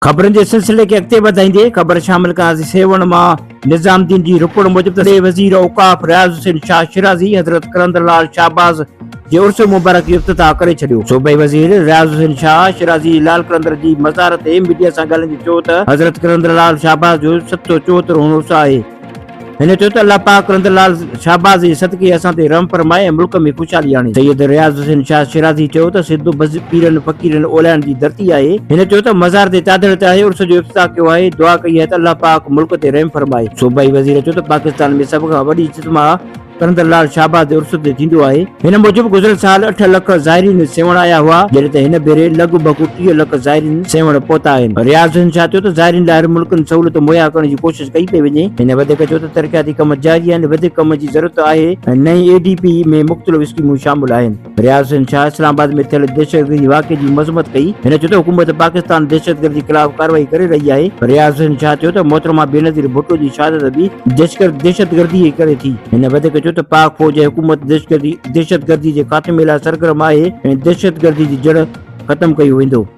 खबरनि जे सिलसिले खे अॻिते वधाईंदे ख़बर शामिल कयासीं सेवण मां निज़ामुद्दीन जी रिपोर्ट मूजिब वज़ीर औक़ाफ़ रियाज़ हुसैन शाह शिराज़ी हज़रत करंदलाल शाहबाज़ जे उर्स मुबारक जो इफ़्तिताह करे छॾियो। सूबाई वज़ीर रियाज़ हुसैन शाह शिराज़ी लाल करंदल जी मज़ार ते मीडिया सां ॻाल्हाईंदे चयो त हज़रत करंदलाल शाहबाज़ जो 774 उर्स आहे। हिन चयो त अल्लाह पाक करंदलाल शाहबाज़ जे सदके असां ते रहम फरमाए ऐं मुल्क में ख़ुशहाली आणे। सैयद रियाज़ हुसैन शाह शिराज़ी चयो त सिंध पीरनि फ़क़ीरनि ओलाइण जी धरती आहे। हिन चयो त मज़ार ते चादर ते आहे उर्स जो इफ़्तिताह कयो आहे। दुआ कई आहे त अल्लाह पाक मुल्क ते रहम फरमाए। सूबाई वज़ीर चयो त पाकिस्तान में सभ खां वॾी इज्तिमा करंदलाल शाहबाज़ जे उर्स ते थींदो आहे। हिन मूजिब गुज़िरियल साल 8 लख ज़ाइरीन सेवण आया हुआ, जॾहिं त हिन भेरे लॻभॻि 30 लख ज़ाइरीन सेवण पहुता आहिनि। रियाज़ हुसैन शाह चयो त ज़ाइरीन लाइ हर मुल्कनि सहूलियत मुहैया करण जी कोशिश कई पई वञे। हिन वधीक चयो त तरक़ियाती कम जारी आहिनि, वधीक कम जी ज़रूरत आहे ऐं नई ADP में मुख़्तलिफ़ स्कीमूं शामिल आहिनि। रियाज़ हुसैन शाह इस्लामाबाद में थियल दहशतगर्दी वाक़े जी मज़म्मत कई। हिन चयो त हुकूमत पाकिस्तान दहशतगर्दी ख़िलाफ़ कार्रवाई करे रही आहे। रियाज़ हुसैन शाह चयो त मोहतरमा बेनज़ीर भुट्टो जी शहादत बि दहशतगर्दी जे करे थी। हिन वधीक चयो त पाक फौज ऐं हुकूमत दहशतगर्दी जे ख़ात्मे लाइ सरगर्म आहे ऐं दहशतगर्दी जी जड़ ख़त्म कयो वेंदो।